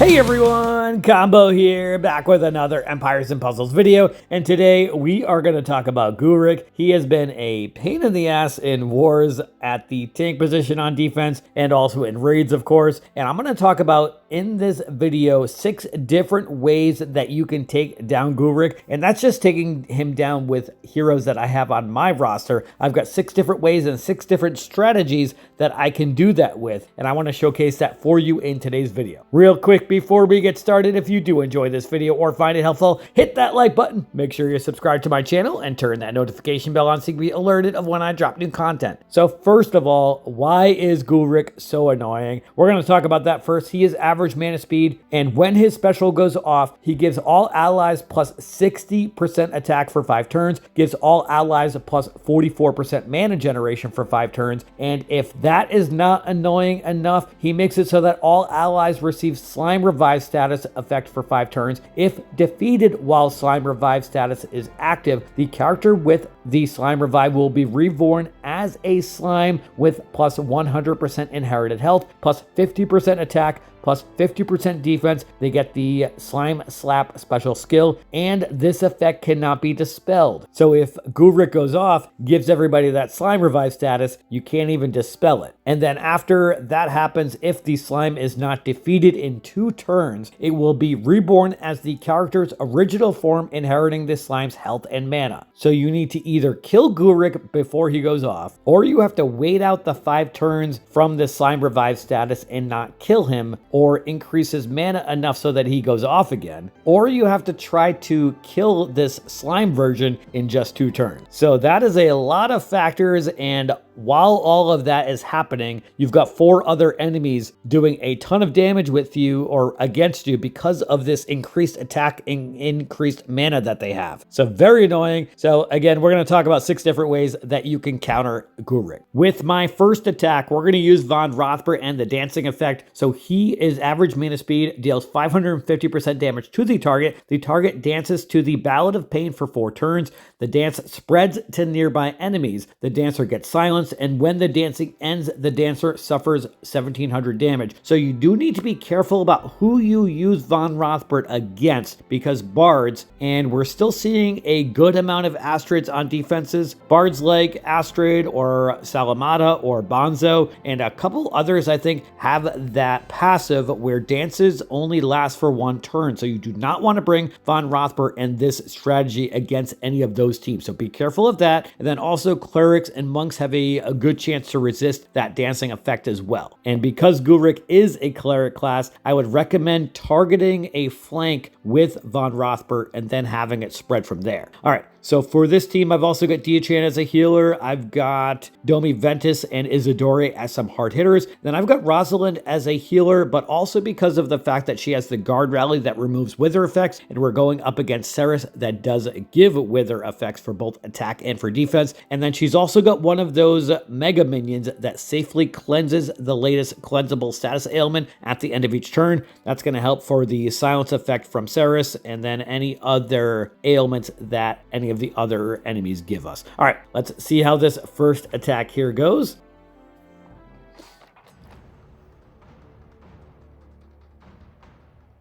Hey everyone, Combo here, back with another Empires and Puzzles video, and today we are going to talk about Gooric. He has been a pain in the ass in wars at the tank position on defense, and also in raids, of course, and I'm going to talk about, in this video, 6 different ways that you can take down Gooric, and that's just taking him down with heroes that I have on my roster. I've got 6 different ways and 6 different strategies that I can do that with, and I want to showcase that for you in today's video. Real quick, before we get started, if you do enjoy this video or find it helpful, hit that like button, make sure you subscribe to my channel, and turn that notification bell on so you can be alerted of when I drop new content. So first of all, why is Gooric so annoying? We're going to talk about that first. He is average mana speed, and when his special goes off, he gives all allies plus 60% attack for 5 turns, gives all allies plus 44% mana generation for 5 turns, and if that is not annoying enough, he makes it so that all allies receive Slime Revive status effect for 5 turns. If defeated while Slime Revive status is active, the character with the Slime Revive will be reborn as a slime with plus 100% inherited health, plus 50% attack, plus 50% defense. They get the Slime Slap special skill, and this effect cannot be dispelled. So if Gooric goes off, gives everybody that Slime Revive status, you can't even dispel it. And then after that happens, if the slime is not defeated in 2 turns, it will be reborn as the character's original form, inheriting the slime's health and mana. So you need to either kill Gooric before he goes off, or you have to wait out the 5 turns from the Slime Revive status and not kill him, or increase his mana enough so that he goes off again, or you have to try to kill this slime version in just 2 turns. So that is a lot of factors, and while all of that is happening, you've got 4 other enemies doing a ton of damage with you or against you because of this increased attack and increased mana that they have. So very annoying. So again, we're going to talk about 6 different ways that you can counter Gooric. With my first attack, we're going to use Von Rothbart and the dancing effect. So he is average mana speed, deals 550% damage to the target. The target dances to the Ballad of Pain for 4 turns. The dance spreads to nearby enemies. The dancer gets silenced, and when the dancing ends, the dancer suffers 1700 damage. So you do need to be careful about who you use Von Rothbart against, because bards, and we're still seeing a good amount of Astrids on defenses, bards like Astrid or Salamata or Bonzo, and a couple others I think have that passive where dances only last for 1 turn. So you do not want to bring Von Rothbart and this strategy against any of those teams. So be careful of that. And then also clerics and monks have a good chance to resist that dancing effect as well. And because Gooric is a cleric class, I would recommend targeting a flank with Von Rothbart and then having it spread from there. All right. So for this team, I've also got Diachan as a healer. I've got Domi Ventus and Isidore as some hard hitters. Then I've got Rosalind as a healer, but also because of the fact that she has the guard rally that removes wither effects, and we're going up against Ceres that does give wither effects for both attack and for defense. And then she's also got one of those mega minions that safely cleanses the latest cleansable status ailment at the end of each turn. That's going to help for the silence effect from Ceres, and then any other ailments that any of the other enemies give us. All right, let's see how this first attack here goes.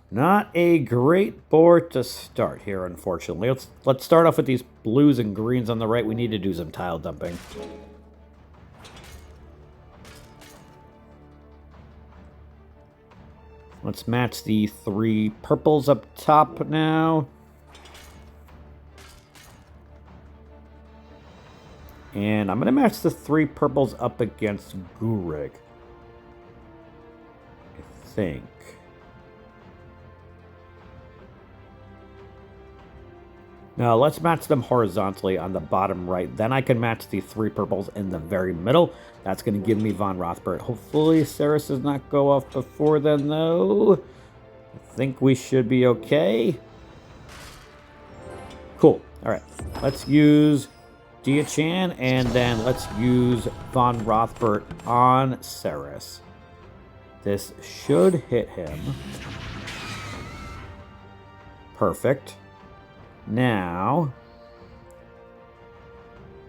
Not a great board to start here, unfortunately. Let's start off with these blues and greens on the right. We need to do some tile dumping. Let's match the 3 purples up top now. And I'm going to match the 3 purples up against Gooric, I think. Now let's match them horizontally on the bottom right. Then I can match the 3 purples in the very middle. That's going to give me Von Rothbart. Hopefully Ceres does not go off before then, though. I think we should be okay. Cool. All right. Let's use Diachan, and then let's use Von Rothbart on Ceres. This should hit him. Perfect. Now,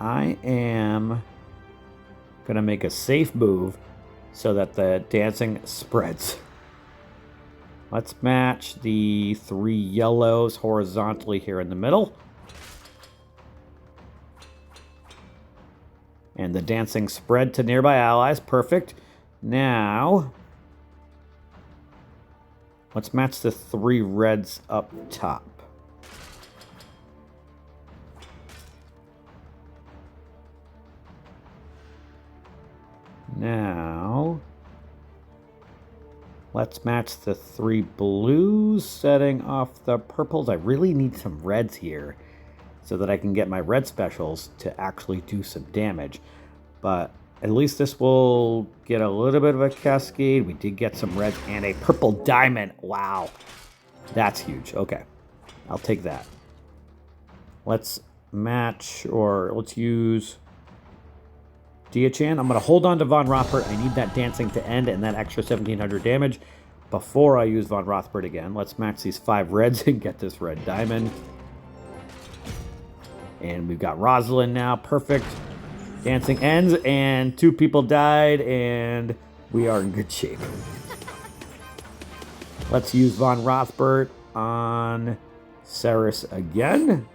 I am going to make a safe move so that the dancing spreads. Let's match the 3 yellows horizontally here in the middle. And the dancing spread to nearby allies. Perfect. Now, let's match the 3 reds up top. Now, let's match the 3 blues, setting off the purples. I really need some reds here so that I can get my red specials to actually do some damage. But at least this will get a little bit of a cascade. We did get some reds and a purple diamond. Wow. That's huge. Okay. I'll take that. Let's match, or let's use Dia-chan. I'm going to hold on to Von Rothbart. I need that dancing to end and that extra 1700 damage before I use Von Rothbart again. Let's match these 5 reds and get this red diamond. And we've got Rosalind now. Perfect. Dancing ends, and 2 people died, and we are in good shape. Let's use Von Rothbart on Ceres again.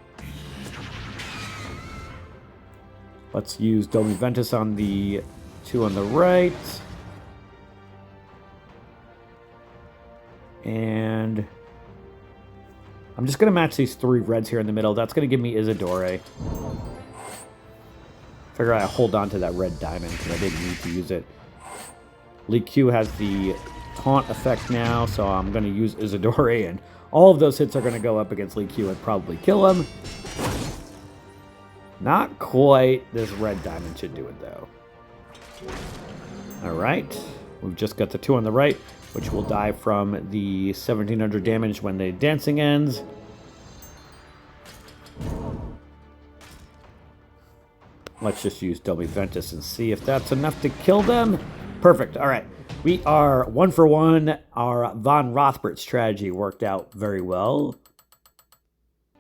Let's use Domi Ventus on the 2 on the right. And I'm just going to match these 3 reds here in the middle. That's going to give me Isidore. Figure I hold on to that red diamond because I didn't need to use it. Lee Q has the taunt effect now, so I'm going to use Isidore, and all of those hits are going to go up against Lee Q and probably kill him. Not quite. This red diamond should do it, though. Alright. We've just got the 2 on the right, which will die from the 1700 damage when the dancing ends. Let's just use Domi Ventus and see if that's enough to kill them. Perfect. All right. We are 1 for 1. Our Von Rothbart strategy worked out very well.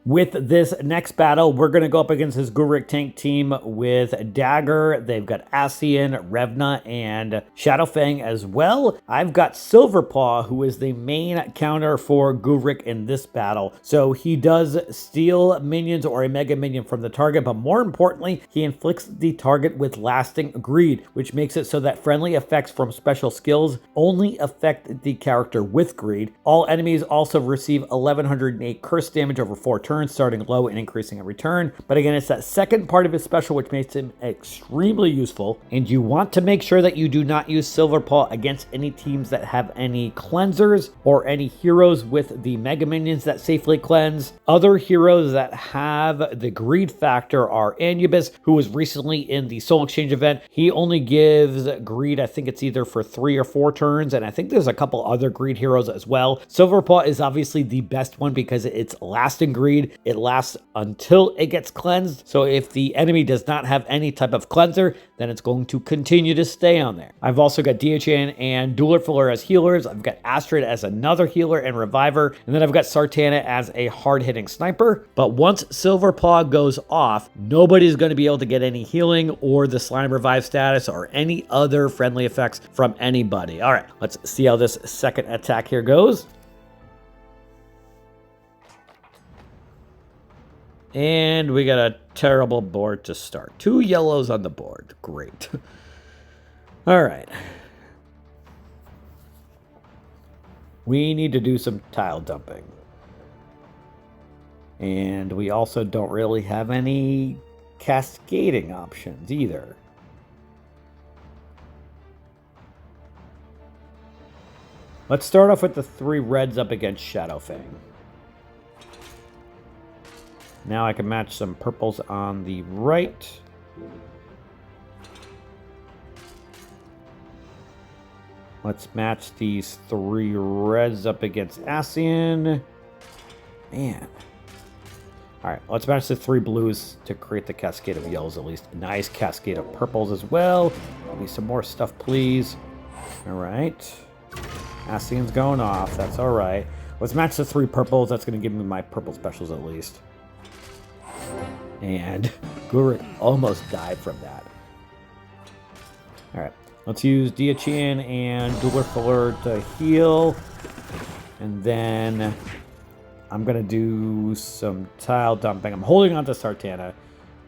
With this next battle, we're going to go up against this Gooric tank team with Dagger. They've got Ascian, Revna, and Shadowfang as well. I've got Silverpaw, who is the main counter for Gooric in this battle. So he does steal minions or a mega minion from the target, but more importantly, he inflicts the target with lasting greed, which makes it so that friendly effects from special skills only affect the character with greed. All enemies also receive 1108 curse damage over 4 turns, starting low and increasing every turn. But again, it's that second part of his special which makes him extremely useful, and you want to make sure that you do not use Silverpaw against any teams that have any cleansers or any heroes with the mega minions that safely cleanse. Other heroes that have the greed factor are Anubis, who was recently in the Soul Exchange event. He only gives greed, I think it's either for 3 or 4 turns, and I think there's a couple other greed heroes as well. Silverpaw is obviously the best one because it's lasting greed. It lasts until it gets cleansed. So if the enemy does not have any type of cleanser, then it's going to continue to stay on there. I've also got Dia-chan and Dueler Fuller as healers. I've got Astrid as another healer and reviver. And then I've got Sartana as a hard-hitting sniper. But once Silverpaw goes off, nobody's going to be able to get any healing or the slime revive status or any other friendly effects from anybody. All right, let's see how this second attack here goes. And we got a terrible board to start. 2 yellows on the board. Great. All right. We need to do some tile dumping. And we also don't really have any cascading options either. Let's start off with the 3 reds up against Shadowfang. Now I can match some purples on the right. Let's match these 3 reds up against Ascian. Man. Alright, let's match the 3 blues to create the cascade of yellows at least. Nice cascade of purples as well. Give me some more stuff, please. Alright. Ascian's going off. That's alright. Let's match the 3 purples. That's going to give me my purple specials at least. And Gooric almost died from that. Alright, let's use Dia-chan and Dueler Fuller to heal. And then I'm going to do some tile dumping. I'm holding on to Sartana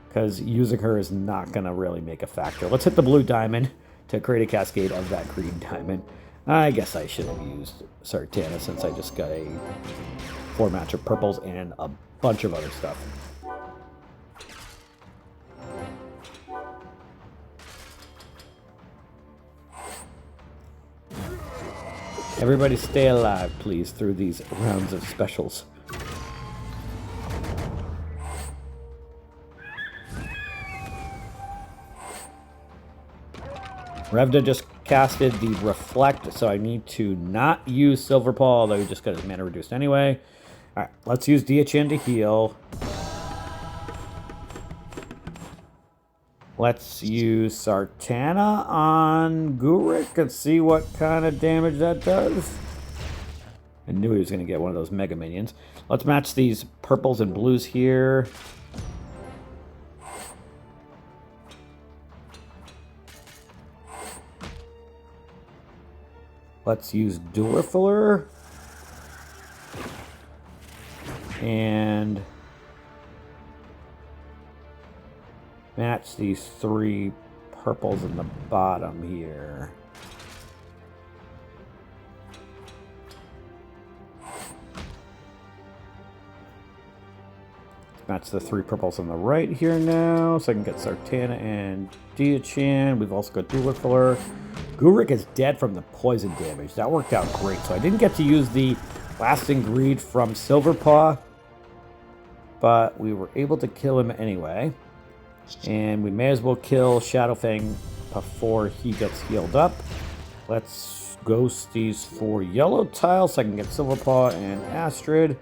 because using her is not going to really make a factor. Let's hit the blue diamond to create a cascade of that green diamond. I guess I should have used Sartana since I just got a 4 match of purples and a bunch of other stuff. Everybody stay alive, please, through these rounds of specials. Revda just casted the Reflect, so I need to not use Silver Paw, although he just got his mana reduced anyway. Alright, let's use Diachan to heal. Let's use Sartana on Gooric and see what kind of damage that does. I knew he was going to get one of those Mega Minions. Let's match these purples and blues here. Let's use Durafiller. And match these 3 purples in the bottom here. Match the 3 purples on the right here now, so I can get Sartana and Diachan. We've also got Durafiller. Gooric is dead from the poison damage. That worked out great. So I didn't get to use the Lasting Greed from Silverpaw, but we were able to kill him anyway. And we may as well kill Shadowfang before he gets healed up. Let's ghost these 4 yellow tiles so I can get Silverpaw and Astrid.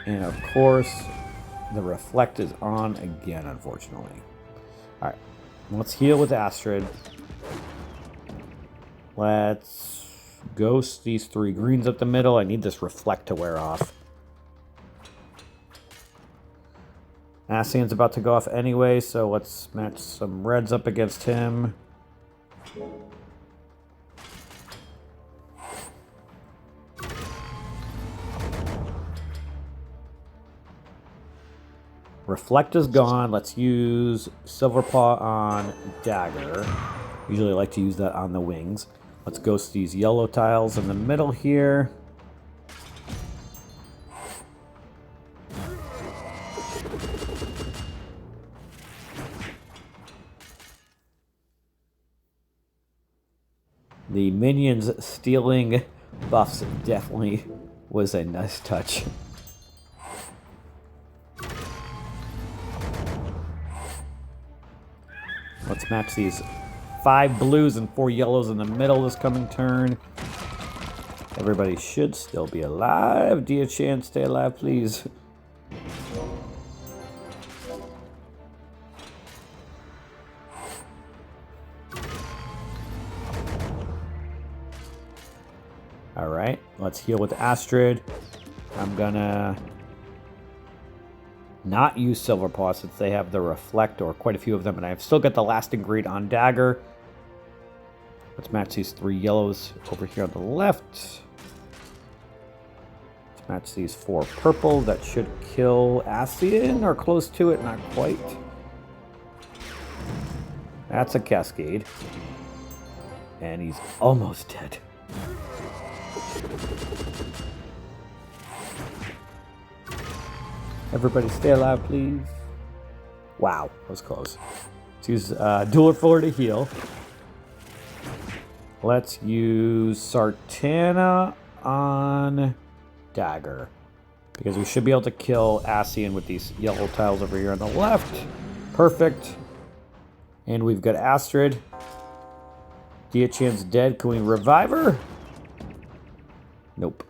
And of course, the Reflect is on again, unfortunately. Alright, let's heal with Astrid. Let's ghost these 3 greens up the middle. I need this Reflect to wear off. Ascian's about to go off anyway, so let's match some reds up against him. Reflect is gone. Let's use Silverpaw on Dagger. Usually I like to use that on the wings. Let's ghost these yellow tiles in the middle here. The minions stealing buffs definitely was a nice touch. Let's match these 5 blues and 4 yellows in the middle this coming turn. Everybody should still be alive. Diachan, stay alive, please. Alright, let's heal with Astrid. I'm gonna not use Silverpaw since they have the Reflect, or quite a few of them, and I've still got the Lasting Greed on Dagger. Let's match these 3 yellows over here on the left. Let's match these 4 purple. That should kill Ascian, or close to it, not quite. That's a Cascade. And he's almost dead. Everybody stay alive, please. Wow, that was close. Let's use Durafiller to heal. Let's use Sartana on Dagger, because we should be able to kill Ascian with these yellow tiles over here on the left. Perfect. And we've got Astrid. Diachan's dead. Can we revive her? Nope.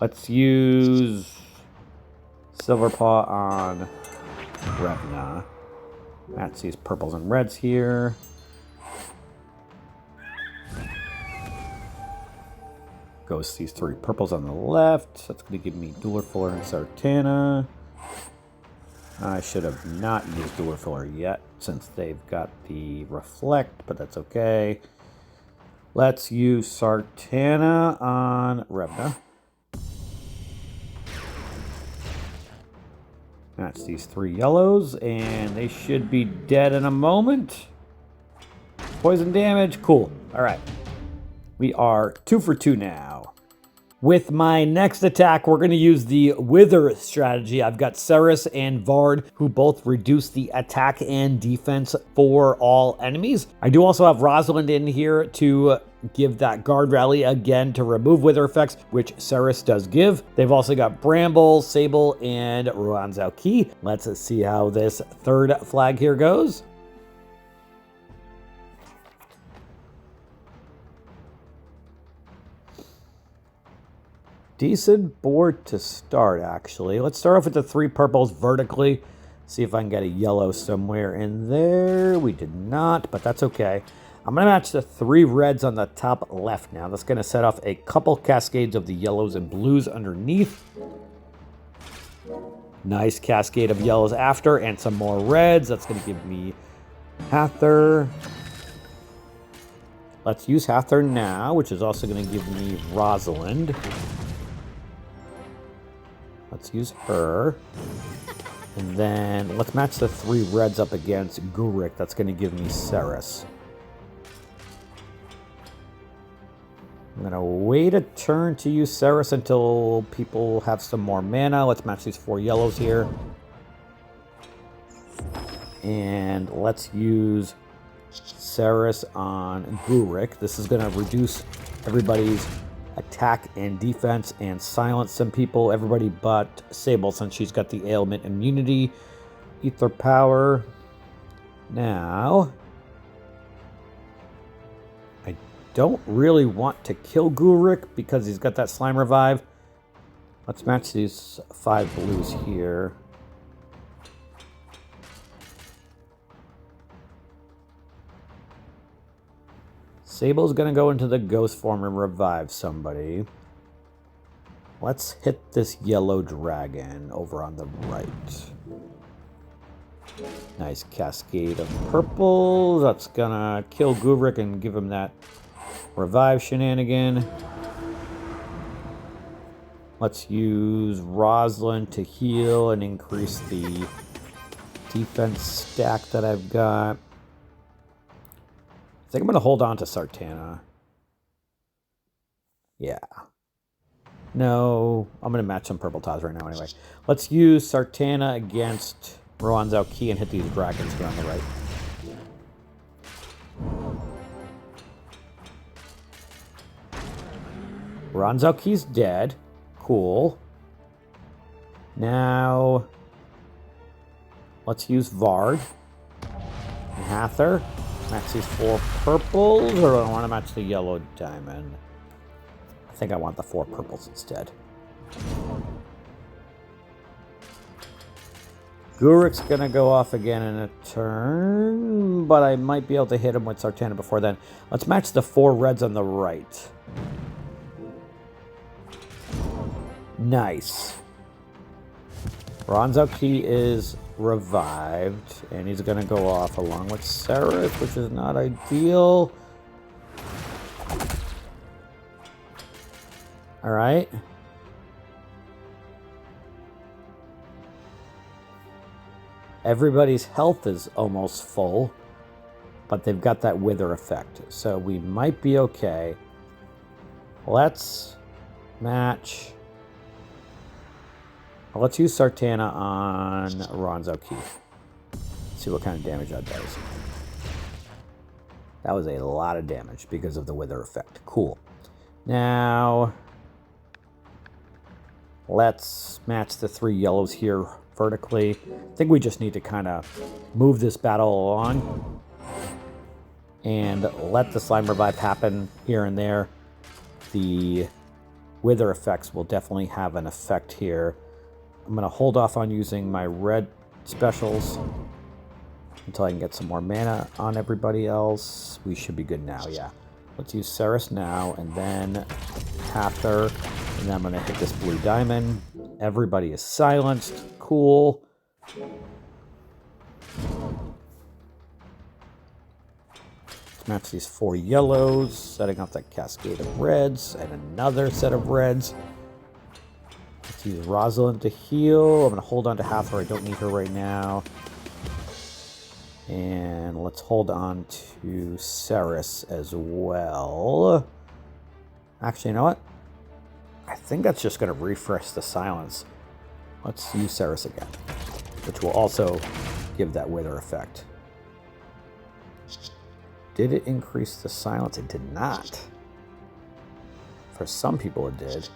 Let's use Silverpaw on Revna. Match these purples and reds here. Ghost these 3 purples on the left. That's going to give me Durafiller and Sartana. I should have not used Durafiller yet since they've got the Reflect, but that's okay. Let's use Sartana on Revna. Match these 3 yellows, and they should be dead in a moment. Poison damage, cool. All right. We are 2 for 2 now. With my next attack, we're going to use the Wither strategy. I've got Ceres and Vard, who both reduce the attack and defense for all enemies. I do also have Rosalind in here to give that guard rally again to remove Wither effects, which Ceres does give. They've also got Bramble, Sable, and Ruan Zauki. Let's see how this third flag here goes. Decent board to start, actually. Let's start off with the 3 purples vertically. See if I can get a yellow somewhere in there. We did not, but that's okay. I'm going to match the 3 reds on the top left now. That's going to set off a couple cascades of the yellows and blues underneath. Nice cascade of yellows after, and some more reds. That's going to give me Hather. Let's use Hather now, which is also going to give me Rosalind. Let's use her. And then let's match the 3 reds up against Gooric. That's going to give me Ceres. I'm going to wait a turn to use Ceres until people have some more mana. Let's match these 4 yellows here. And let's use Ceres on Gooric. This is going to reduce everybody's attack and defense and silence some people. Everybody but Sable, since she's got the ailment immunity. Ether power. Now, I don't really want to kill Gooric because he's got that slime revive. Let's match these 5 blues here. Sable's going to go into the ghost form and revive somebody. Let's hit this yellow dragon over on the right. Nice cascade of purple. That's going to kill Gooric and give him that revive shenanigan. Let's use Rosalind to heal and increase the defense stack that I've got. I think I'm going to hold on to Sartana. Yeah. No, I'm going to match some purple tiles right now anyway. Let's use Sartana against Ruan Zauki and hit these dragons here on the right. Ruan Zauki's dead. Cool. Now, let's use Vard and Hather. Match these 4 purples, or do I want to match the yellow diamond? I think I want the 4 purples instead. Gooric's going to go off again in a turn, but I might be able to hit him with Sartana before then. Let's match the 4 reds on the right. Nice. Ruan Zauki is revived, and he's going to go off along with Ceres, which is not ideal. All right. Everybody's health is almost full, but they've got that wither effect, so we might be okay. Let's match. Let's use Sartana on Ruan Zauki. See what kind of damage that does. That was a lot of damage because of the wither effect. Cool. Now, let's match the 3 yellows here vertically. I think we just need to kind of move this battle along and let the slime revive happen here and there. The wither effects will definitely have an effect here. I'm going to hold off on using my red specials until I can get some more mana on everybody else. We should be good now, yeah. Let's use Ceres now, and then Hather, and then I'm going to hit this blue diamond. Everybody is silenced. Cool. Let's Let's match these 4 yellows, setting off that cascade of reds, and another set of reds. Let's use Rosalind to heal. I'm going to hold on to Hathor. I don't need her right now. And let's hold on to Ceres as well. Actually, you know what? I think that's just going to refresh the silence. Let's use Ceres again, which will also give that wither effect. Did it increase the silence? It did not. For some people it did.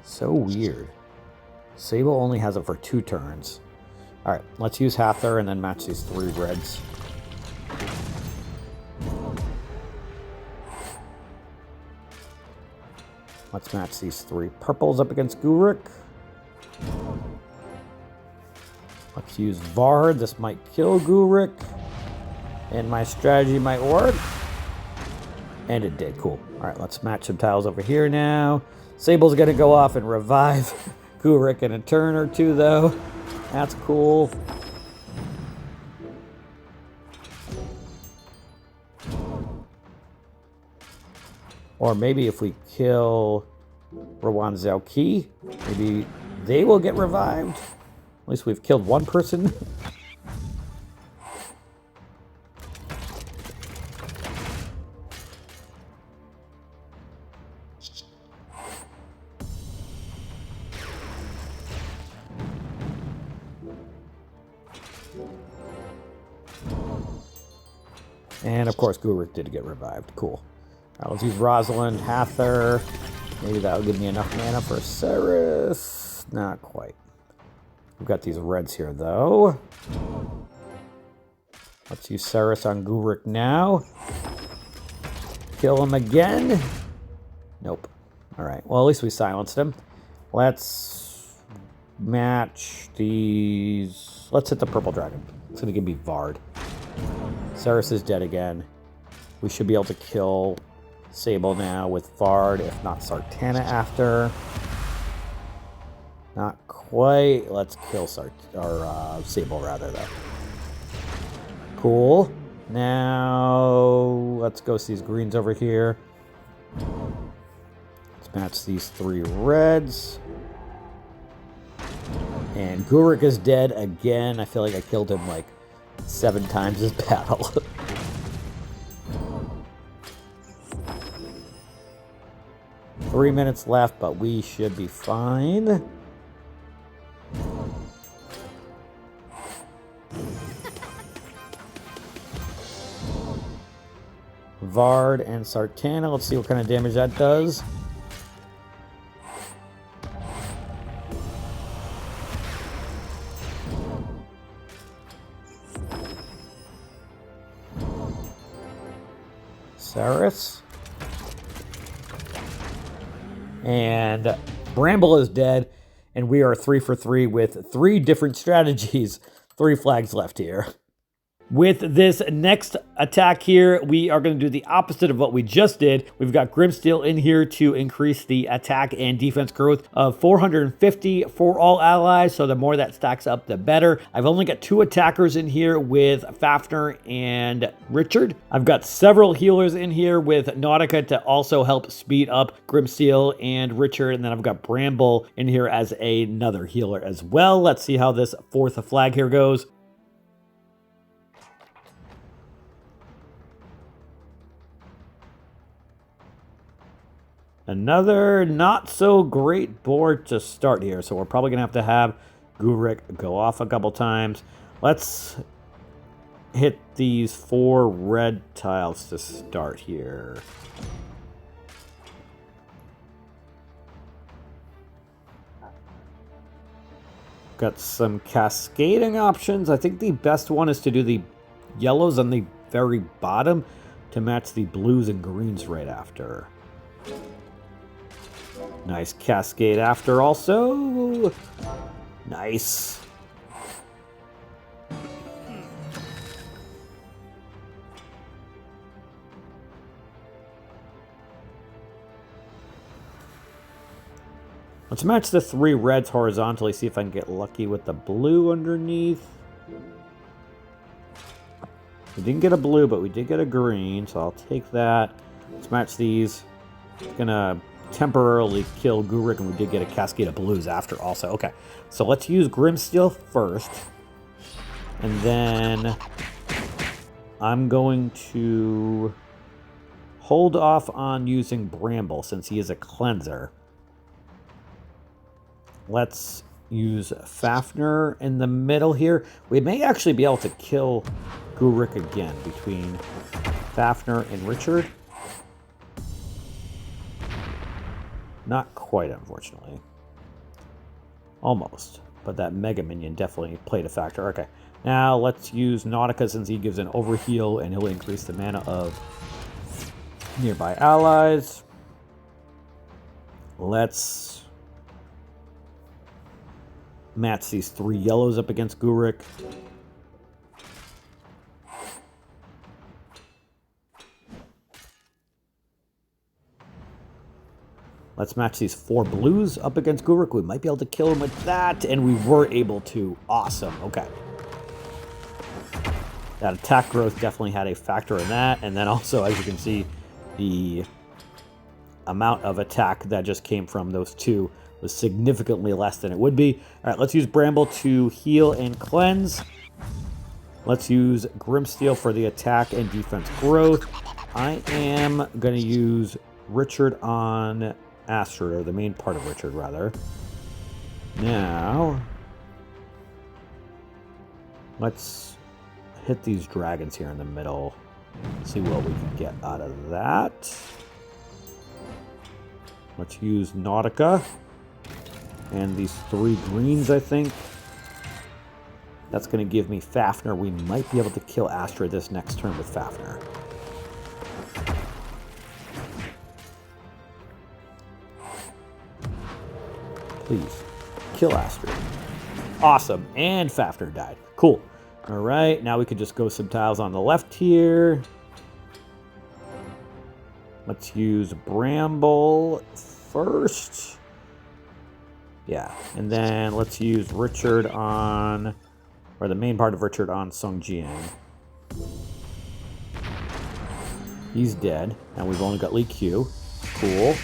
So weird. Sable only has it for 2 turns. Alright, let's use Hathor and then match these 3 reds. Let's match these 3 purples up against Gooric. Let's use Vard. This might kill Gooric. And my strategy might work. And it did. Cool. Alright, let's match some tiles over here now. Sable's going to go off and revive Gooric in a turn or 2, though. That's cool. Or maybe if we kill Rowan Zhaoqi, maybe they will get revived. At least we've killed one person. And of course, Gooric did get revived. Cool. All right, let's use Rosalind, Hathor. Maybe that'll give me enough mana for Ceres. Not quite. We've got these reds here, though. Let's use Ceres on Gooric now. Kill him again. Nope. All right. Well, at least we silenced him. Let's match these. Let's hit the purple dragon. It's going to give me Vard. Ceres is dead again. We should be able to kill Sable now with Vard, if not Sartana after. Not quite. Let's kill Sable rather, though. Cool. Now, let's go see these greens over here. Let's match these 3 reds. And Gooric is dead again. I feel like I killed him like 7 times this battle. Three minutes left, but we should be fine. Vard and Sartana. Let's see what kind of damage that does. Ceres. And Bramble is dead, and we are 3 for 3 with 3 different strategies. 3 flags left here. With this next attack here, we are going to do the opposite of what we just did. We've got Grimsteel in here to increase the attack and defense growth of 450 for all allies, so the more that stacks up, the better. I've only got 2 attackers in here with Fafnir and Richard. I've got several healers in here with Nautica to also help speed up Grimsteel and Richard, and then I've got Bramble in here as another healer as well. Let's see how this 4th flag here goes. Another not so great board to start here, so we're probably going to have Gooric go off a couple times. Let's hit these 4 red tiles to start here. Got some cascading options. I think the best one is to do the yellows on the very bottom to match the blues and greens right after. Nice cascade after also. Nice. Let's match the 3 reds horizontally, see if I can get lucky with the blue underneath. We didn't get a blue, but we did get a green, so I'll take that. Let's match these. It's gonna temporarily kill Gooric, and we did get a cascade of blues after also. Okay, so let's use Grimsteel first. And then I'm going to hold off on using Bramble since he is a cleanser. Let's use Fafnir in the middle here. We may actually be able to kill Gooric again between Fafnir and Richard. Not quite, unfortunately. Almost. But that Mega Minion definitely played a factor. Okay. Now let's use Nautica since he gives an overheal and he'll increase the mana of nearby allies. Let's match these 3 yellows up against Gooric. Let's match these 4 blues up against Gooric. We might be able to kill him with that, and we were able to. Awesome. Okay. That attack growth definitely had a factor in that. And then also, as you can see, the amount of attack that just came from those 2 was significantly less than it would be. All right, let's use Bramble to heal and cleanse. Let's use Grimsteel for the attack and defense growth. I am going to use Richard on Astrid, or the main part of Richard, rather. Now, let's hit these dragons here in the middle. See what we can get out of that. Let's use Nautica. And these 3 greens, I think. That's going to give me Fafnir. We might be able to kill Astrid this next turn with Fafnir. Please, kill Astrid. Awesome, and Fafnir died. Cool. All right, now we could just go some tiles on the left here. Let's use Bramble first. Yeah, and then let's use Richard on, or the main part of Richard on Sung Jian. He's dead, and we've only got Li Q. Cool.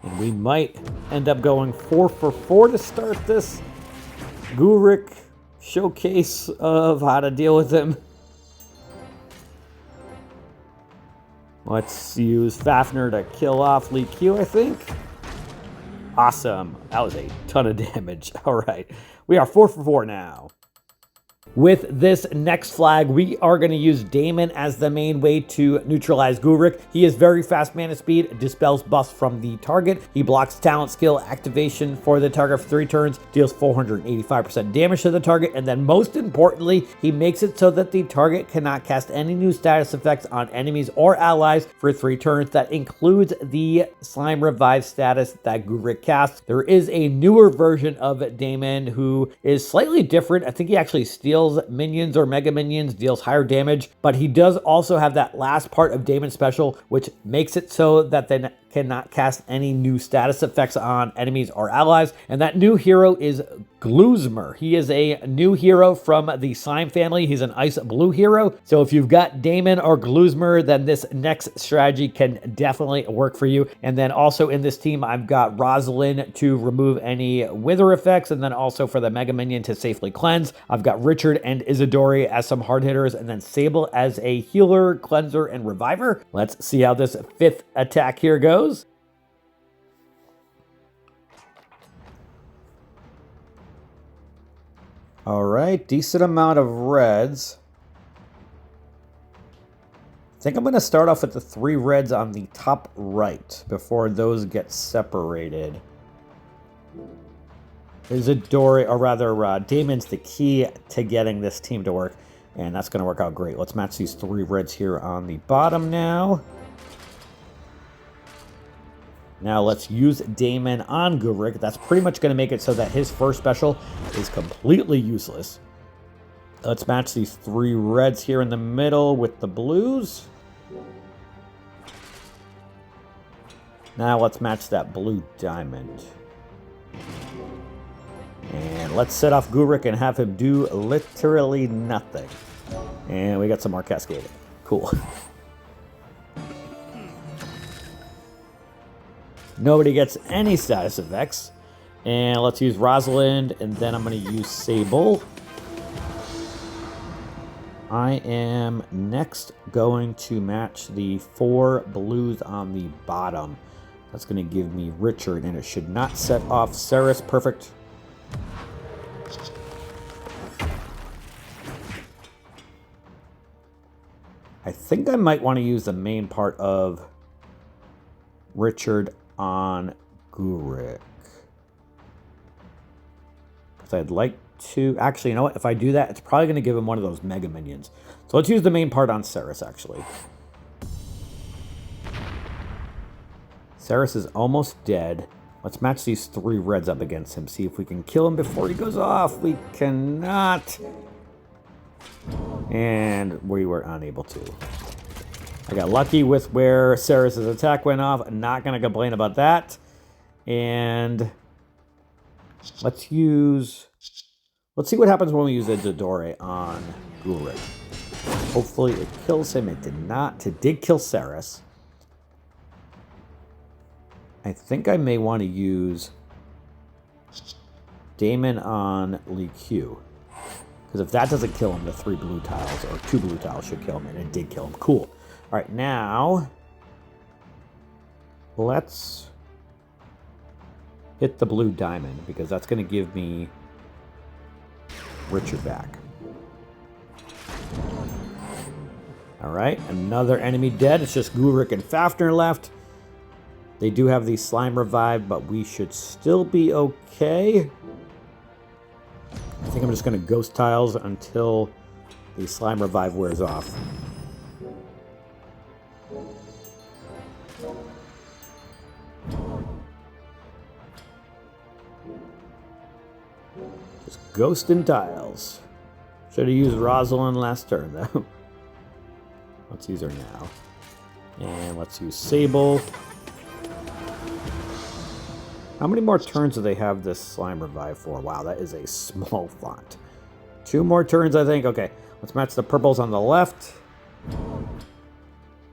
And we might end up going 4 for 4 to start this Gooric showcase of how to deal with him. Let's use Fafnir to kill off Li Q, I think. Awesome. That was a ton of damage. All right. We are 4 for 4 now. With this next flag, we are going to use Damon as the main way to neutralize Gooric. He is very fast mana speed, dispels buffs from the target. He blocks talent skill activation for the target for 3 turns, deals 485% damage to the target, and then most importantly, he makes it so that the target cannot cast any new status effects on enemies or allies for 3 turns. That includes the Slime Revive status that Gooric casts. There is a newer version of Damon who is slightly different. I think he actually steals minions or mega minions, deals higher damage, but he does also have that last part of Damon special, which makes it so that they cannot cast any new status effects on enemies or allies. And that new hero is Gloozmer. He is a new hero from the Slime family. He's an ice blue hero. So if you've got Damon or Gloozmer, then this next strategy can definitely work for you. And then also in this team, I've got Rosalind to remove any wither effects, and then also for the Mega Minion to safely cleanse. I've got Richard and Isidori as some hard hitters, and then Sable as a healer, cleanser, and reviver. Let's see how this 5th attack here goes. All right, decent amount of reds. I think I'm going to start off with the 3 reds on the top right before those get separated. Isidori, or rather Damon's the key to getting this team to work, and that's going to work out great. Let's match these 3 reds here on the bottom now. Now let's use Damon on Gooric. That's pretty much going to make it so that his first special is completely useless. Let's match these 3 reds here in the middle with the blues. Now let's match that blue diamond. And let's set off Gooric and have him do literally nothing. And we got some more cascading. Cool. Nobody gets any status effects. And let's use Rosalind, and then I'm going to use Sable. I am next going to match the 4 blues on the bottom. That's going to give me Richard, and it should not set off Ceres. Perfect. I think I might want to use the main part of Richard on Gooric. Because I'd like to... Actually, you know what? If I do that, it's probably going to give him one of those Mega Minions. So let's use the main part on Ceres, actually. Ceres is almost dead. Let's match these 3 reds up against him. See if we can kill him before he goes off. We cannot. And we were unable to. I got lucky with where Ceres' attack went off. I'm not going to complain about that. And let's see what happens when we use a Dodore on Gooric. Hopefully it kills him. It did not. It did kill Ceres. I think I may want to use Damon on Lee Q. Because if that doesn't kill him, the 3 blue tiles, or 2 blue tiles should kill him, and it did kill him. Cool. All right, now let's hit the blue diamond, because that's going to give me Richard back. All right, another enemy dead. It's just Gooric and Fafnir left. They do have the slime revive, but we should still be okay. I think I'm just going to ghost tiles until the slime revive wears off. Just ghost and tiles. Should have used Rosalind last turn, though. Let's use her now. And let's use Sable. How many more turns do they have this slime revive for? Wow, that is a small font. 2 more turns, I think. Okay, let's match the purples on the left.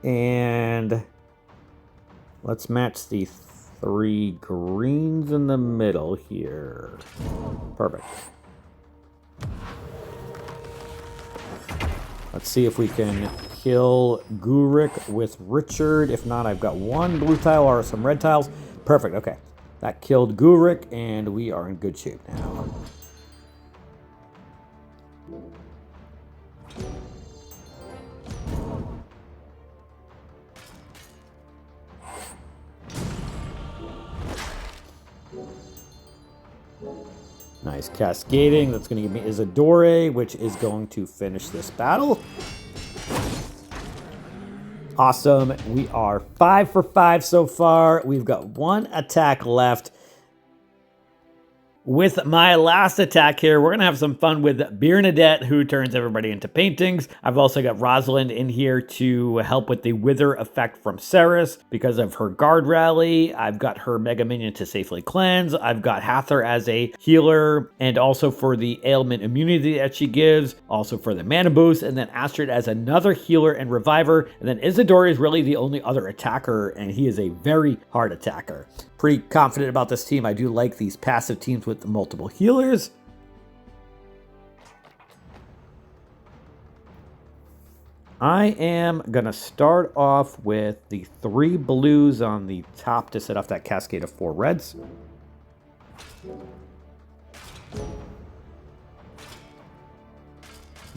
And let's match the 3 greens in the middle here. Perfect. Let's see if we can kill Gooric with Richard. If not, I've got 1 blue tile or some red tiles. Perfect, okay. That killed Gooric, and we are in good shape now. Nice cascading. That's going to give me Isadore, which is going to finish this battle. Awesome. We are 5 for 5 so far. We've got 1 attack left. With my last attack here, we're going to have some fun with Bernadette, who turns everybody into paintings. I've also got Rosalind in here to help with the wither effect from Ceres because of her guard rally. I've got her Mega Minion to safely cleanse. I've got Hathor as a healer, and also for the ailment immunity that she gives, also for the mana boost, and then Astrid as another healer and reviver. And then Isidore is really the only other attacker, and he is a very hard attacker. Pretty confident about this team. I do like these passive teams with the multiple healers. I am going to start off with the 3 blues on the top to set off that cascade of 4 reds.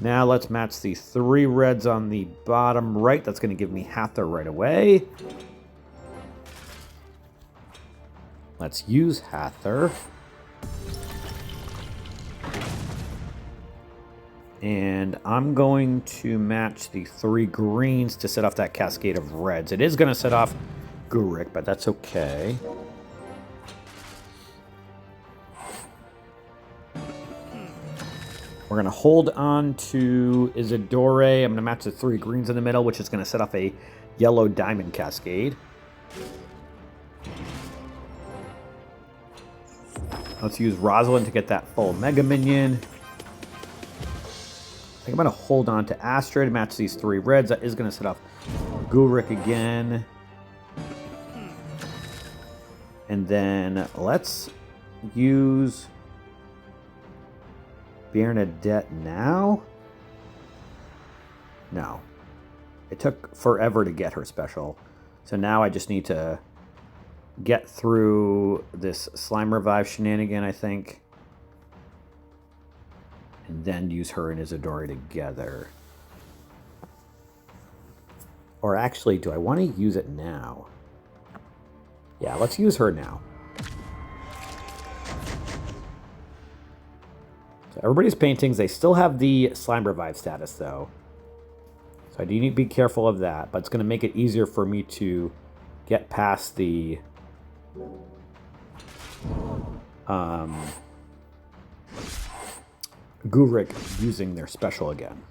Now let's match the 3 reds on the bottom right. That's going to give me Hathor right away. Let's use Hathor. And I'm going to match the 3 greens to set off that cascade of reds. It is going to set off Gooric, but that's okay. We're going to hold on to Isadore. I'm going to match the 3 greens in the middle, which is going to set off a yellow diamond cascade. Let's use Rosalind to get that full Mega Minion. think I'm going to hold on to Astrid, match these 3 reds. That is going to set off Gooric again. And then let's use Bernadette now. No. It took forever to get her special. So now I just need to get through this Slime Revive shenanigan, I think. And then use her and Isidore together. Or actually, do I want to use it now? Yeah, let's use her now. So everybody's paintings, they still have the Slime Revive status, though. So I do need to be careful of that, but it's going to make it easier for me to get past the Gooric using their special again.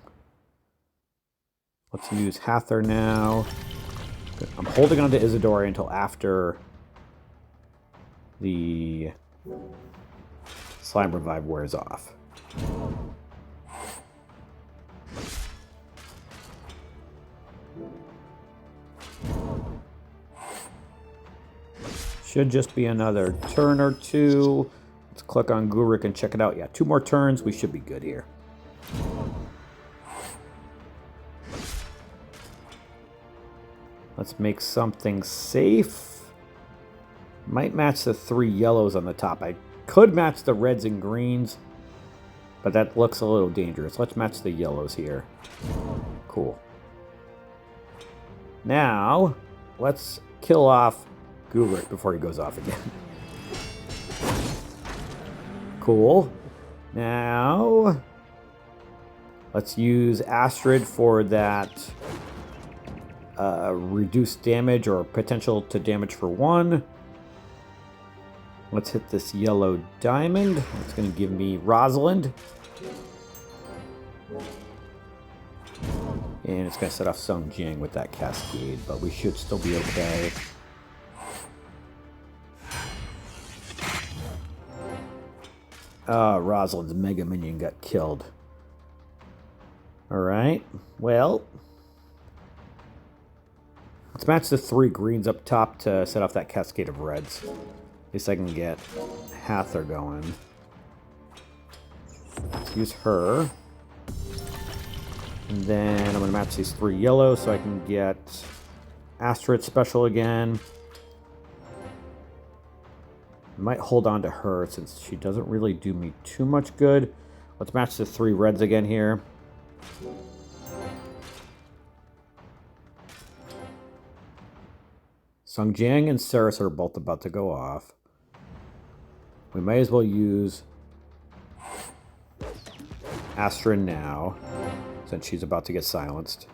Let's use Hather now. I'm holding on to Isidore until after the Slime Revive wears off. Should just be another turn or two. Let's click on Gooric and check it out. Yeah, 2 more turns. We should be good here. Let's make something safe. Might match the 3 yellows on the top. I could match the reds and greens, but that looks a little dangerous. Let's match the yellows here. Cool. Now, let's kill off Gooric before he goes off again. Cool. Now, let's use Astrid for that reduced damage or potential to damage for 1. Let's hit this yellow diamond. It's going to give me Rosalind. And it's going to set off Sung Jing with that cascade, but we should still be okay. Rosalind's Mega Minion got killed. Alright, well, let's match the 3 greens up top to set off that cascade of reds. At least I can get Hather going. Let's use her. And then I'm going to match these 3 yellows so I can get Astrid special again. I might hold on to her since she doesn't really do me too much good. Let's match the 3 reds again here. Sung Jing and Saris are both about to go off. We may as well use Astrid now, since she's about to get silenced.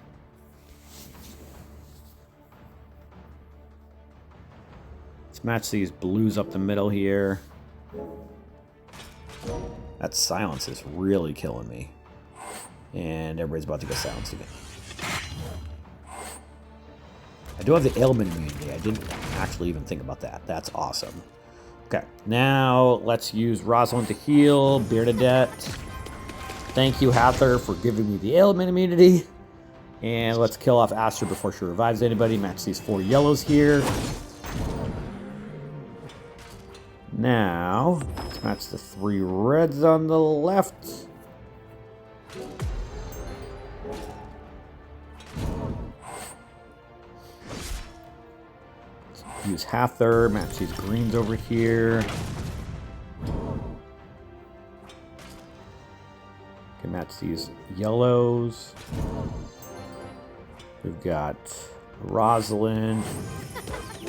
Let's match these blues up the middle here. That silence is really killing me. And everybody's about to get silenced again. I do have the ailment immunity. I didn't actually even think about that. That's awesome. Okay, now let's use Rosalind to heal. Bernadette. Thank you, Hather, for giving me the ailment immunity. And let's kill off Astrid before she revives anybody. Match these 4 yellows here. Now, let's match the 3 reds on the left. Let's use Hather, match these greens over here. Can match these yellows. We've got Rosalind,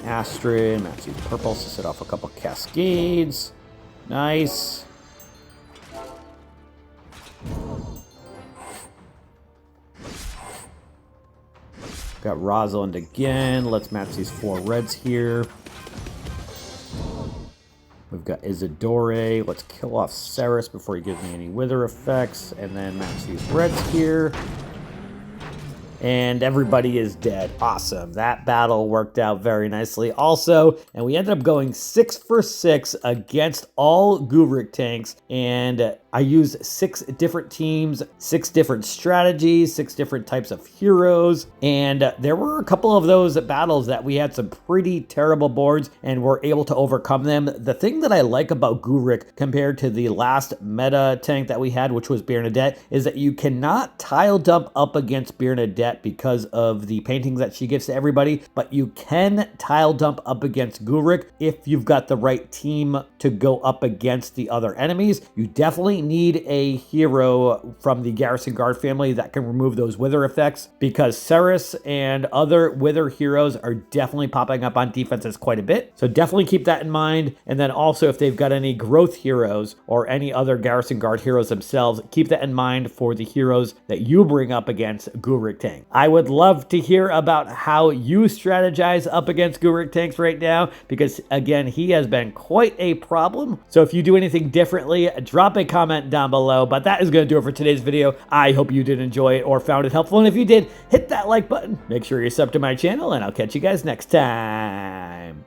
Astrid, match these purples to set off a couple cascades. Nice. Got Rosalind again. Let's match these 4 reds here. We've got Isidore. Let's kill off Saris before he gives me any wither effects. And then match these reds here. and everybody is dead. Awesome. That battle worked out very nicely also, and we ended up going 6 for 6 against all Gooric tanks, and I used 6 different teams, 6 different strategies, 6 different types of heroes, and there were a couple of those battles that we had some pretty terrible boards and were able to overcome them. The thing that I like about Gooric compared to the last meta tank that we had, which was Bernadette, is that you cannot tile dump up against Bernadette because of the paintings that she gives to everybody, but you can tile dump up against Gooric if you've got the right team to go up against the other enemies. You definitely need a hero from the Garrison Guard family that can remove those wither effects, because Ceres and other wither heroes are definitely popping up on defenses quite a bit. So definitely keep that in mind. And then also, if they've got any growth heroes or any other Garrison Guard heroes themselves, keep that in mind for the heroes that you bring up against Gooric tank. I would love to hear about how you strategize up against Gooric tanks right now, because again, he has been quite a problem. So if you do anything differently, drop a comment down below. But that is going to do it for today's video. I hope you did enjoy it or found it helpful. And if you did, hit that like button. Make sure you're sub to my channel, and I'll catch you guys next time.